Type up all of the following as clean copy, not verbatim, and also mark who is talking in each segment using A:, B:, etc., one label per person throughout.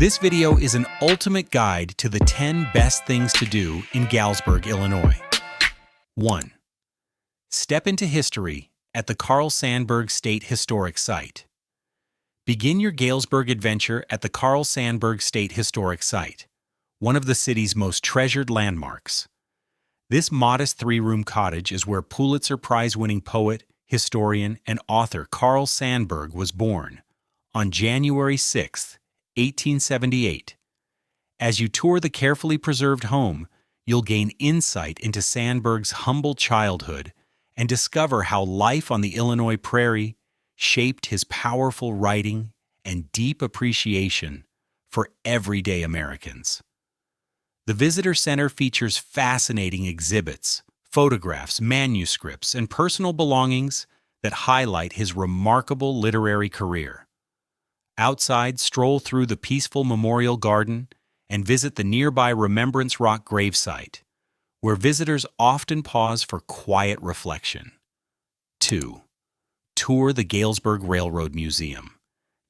A: This video is an ultimate guide to the 10 best things to do in Galesburg, Illinois. 1. Step into history at the Sandburg State Historic Site. Begin your Galesburg adventure at the Sandburg State Historic Site, one of the city's most treasured landmarks. This modest three-room cottage is where Pulitzer Prize-winning poet, historian, and author Carl Sandburg was born on January 6, 1878. As you tour the carefully preserved home, you'll gain insight into Sandburg's humble childhood and discover how life on the Illinois prairie shaped his powerful writing and deep appreciation for everyday Americans. The Visitor Center features fascinating exhibits, photographs, manuscripts, and personal belongings that highlight his remarkable literary career. Outside, stroll through the peaceful Memorial Garden and visit the nearby Remembrance Rock gravesite, where visitors often pause for quiet reflection. 2. Tour the Galesburg Railroad Museum.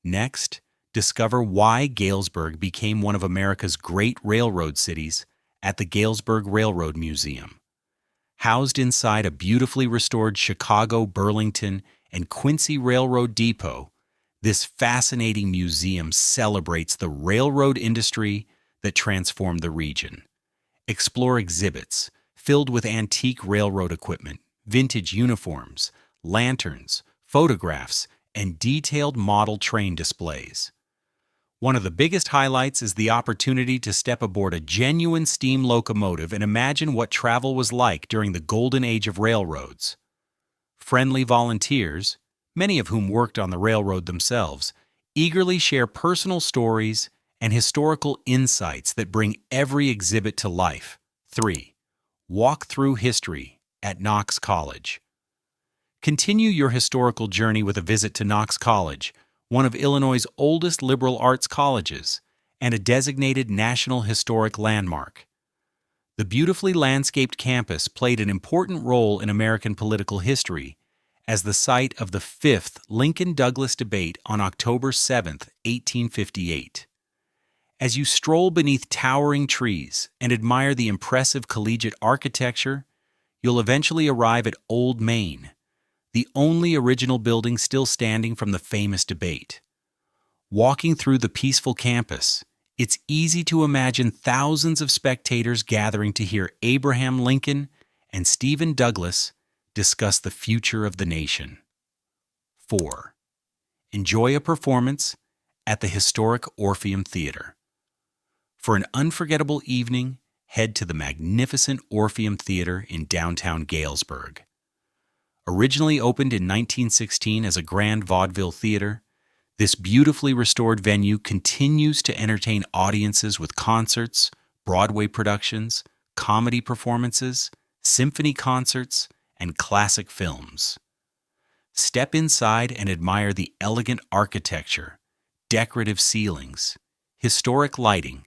A: Next, discover why Galesburg became one of America's great railroad cities at the Galesburg Railroad Museum. Housed inside a beautifully restored Chicago, Burlington, and Quincy Railroad Depot, this fascinating museum celebrates the railroad industry that transformed the region. Explore exhibits filled with antique railroad equipment, vintage uniforms, lanterns, photographs, and detailed model train displays. One of the biggest highlights is the opportunity to step aboard a genuine steam locomotive and imagine what travel was like during the golden age of railroads. Friendly volunteers, many of whom worked on the railroad themselves, eagerly share personal stories and historical insights that bring every exhibit to life. 3. Walk through history at Knox College. Continue your historical journey with a visit to Knox College, one of Illinois' oldest liberal arts colleges and a designated National Historic Landmark. The beautifully landscaped campus played an important role in American political history as the site of the Fifth Lincoln-Douglas debate on October 7, 1858. As you stroll beneath towering trees and admire the impressive collegiate architecture, you'll eventually arrive at Old Main, the only original building still standing from the famous debate. Walking through the peaceful campus, it's easy to imagine thousands of spectators gathering to hear Abraham Lincoln and Stephen Douglas discuss the future of the nation. 4. Enjoy a performance at the historic Orpheum Theater. For an unforgettable evening, head to the magnificent Orpheum Theater in downtown Galesburg. Originally opened in 1916 as a grand vaudeville theater, this beautifully restored venue continues to entertain audiences with concerts, Broadway productions, comedy performances, symphony concerts, and classic films. Step inside and admire the elegant architecture, decorative ceilings, historic lighting,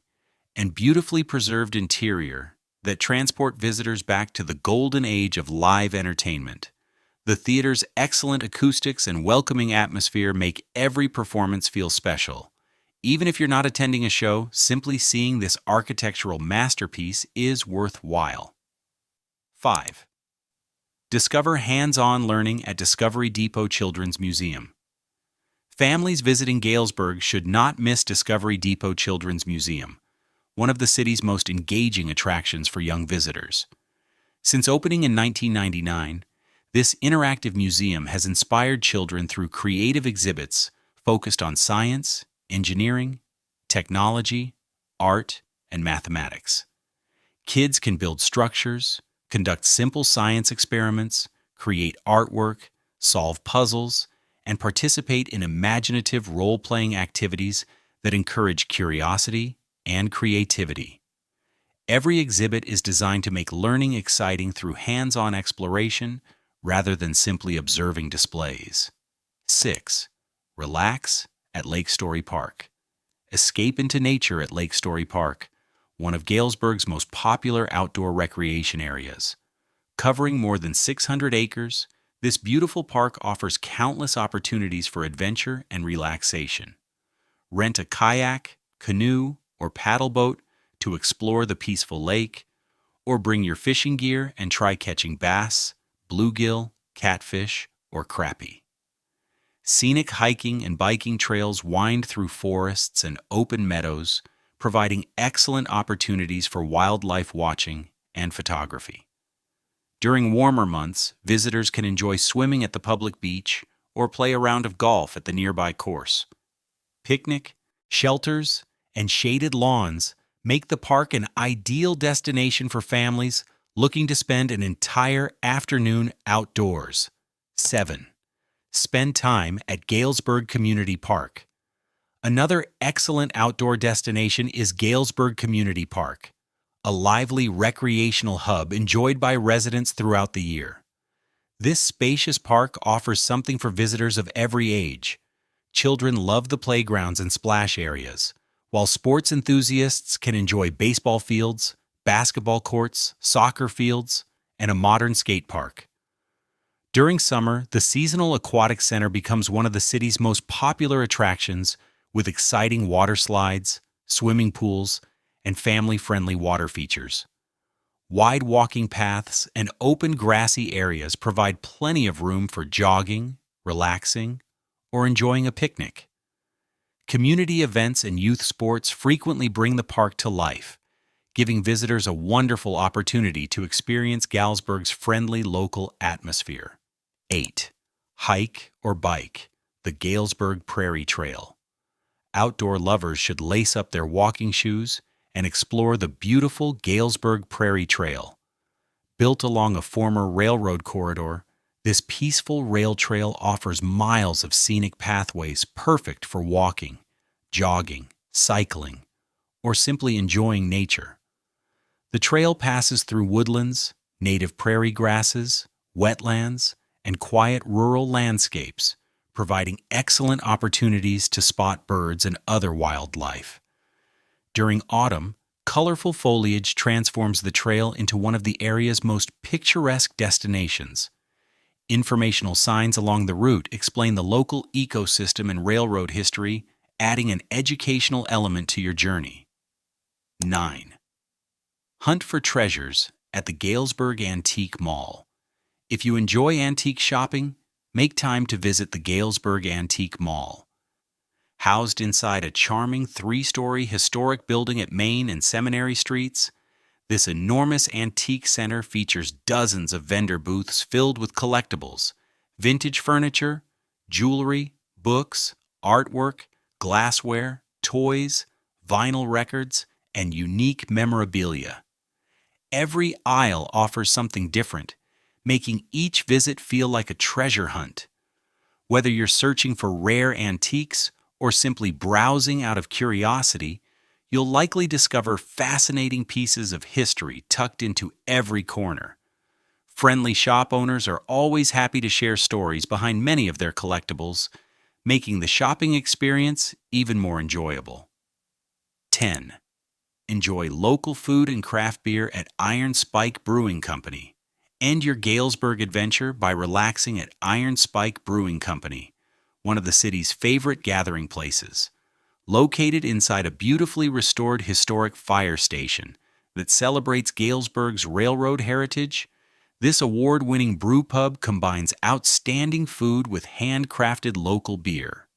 A: and beautifully preserved interior that transport visitors back to the golden age of live entertainment. The theater's excellent acoustics and welcoming atmosphere make every performance feel special. Even if you're not attending a show, simply seeing this architectural masterpiece is worthwhile. 5. Discover hands-on learning at Discovery Depot Children's Museum. Families visiting Galesburg should not miss Discovery Depot Children's Museum, one of the city's most engaging attractions for young visitors. Since opening in 1999, this interactive museum has inspired children through creative exhibits focused on science, engineering, technology, art, and mathematics. Kids can build structures, conduct simple science experiments, create artwork, solve puzzles, and participate in imaginative role-playing activities that encourage curiosity and creativity. Every exhibit is designed to make learning exciting through hands-on exploration rather than simply observing displays. 6. Relax at Lake Story Park. Escape into nature at Lake Story Park, one of Galesburg's most popular outdoor recreation areas. Covering more than 600 acres, this beautiful park offers countless opportunities for adventure and relaxation. Rent a kayak, canoe, or paddle boat to explore the peaceful lake, or bring your fishing gear and try catching bass, bluegill, catfish, or crappie. Scenic hiking and biking trails wind through forests and open meadows, providing excellent opportunities for wildlife watching and photography. During warmer months, visitors can enjoy swimming at the public beach or play a round of golf at the nearby course. Picnic, shelters, and shaded lawns make the park an ideal destination for families looking to spend an entire afternoon outdoors. 7. Spend time at Galesburg Community Park. Another excellent outdoor destination is Galesburg Community Park, a lively recreational hub enjoyed by residents throughout the year. This spacious park offers something for visitors of every age. Children love the playgrounds and splash areas, while sports enthusiasts can enjoy baseball fields, basketball courts, soccer fields, and a modern skate park. During summer, the Seasonal Aquatic Center becomes one of the city's most popular attractions with exciting water slides, swimming pools, and family-friendly water features. Wide walking paths and open grassy areas provide plenty of room for jogging, relaxing, or enjoying a picnic. Community events and youth sports frequently bring the park to life, giving visitors a wonderful opportunity to experience Galesburg's friendly local atmosphere. 8. Hike or bike the Galesburg Prairie Trail. Outdoor lovers should lace up their walking shoes and explore the beautiful Galesburg Prairie Trail. Built along a former railroad corridor, this peaceful rail trail offers miles of scenic pathways perfect for walking, jogging, cycling, or simply enjoying nature. The trail passes through woodlands, native prairie grasses, wetlands, and quiet rural landscapes, providing excellent opportunities to spot birds and other wildlife. During autumn, colorful foliage transforms the trail into one of the area's most picturesque destinations. Informational signs along the route explain the local ecosystem and railroad history, adding an educational element to your journey. 9. Hunt for treasures at the Galesburg Antique Mall. If you enjoy antique shopping, make time to visit the Galesburg Antique Mall. Housed inside a charming 3-story historic building at Main and Seminary Streets, this enormous antique center features dozens of vendor booths filled with collectibles, vintage furniture, jewelry, books, artwork, glassware, toys, vinyl records, and unique memorabilia. Every aisle offers something different, making each visit feel like a treasure hunt. Whether you're searching for rare antiques or simply browsing out of curiosity, you'll likely discover fascinating pieces of history tucked into every corner. Friendly shop owners are always happy to share stories behind many of their collectibles, making the shopping experience even more enjoyable. 10. Enjoy local food and craft beer at Iron Spike Brewing Company. End your Galesburg adventure by relaxing at Iron Spike Brewing Company, one of the city's favorite gathering places. Located inside a beautifully restored historic fire station that celebrates Galesburg's railroad heritage, this award-winning brew pub combines outstanding food with handcrafted local beer.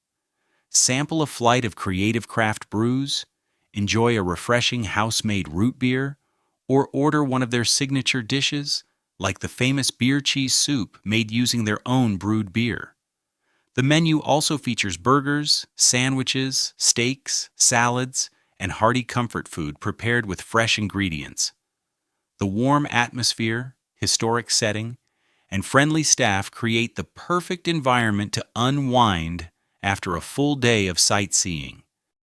A: Sample a flight of creative craft brews, enjoy a refreshing house-made root beer, or order one of their signature dishes, like the famous beer cheese soup made using their own brewed beer. The menu also features burgers, sandwiches, steaks, salads, and hearty comfort food prepared with fresh ingredients. The warm atmosphere, historic setting, and friendly staff create the perfect environment to unwind after a full day of sightseeing.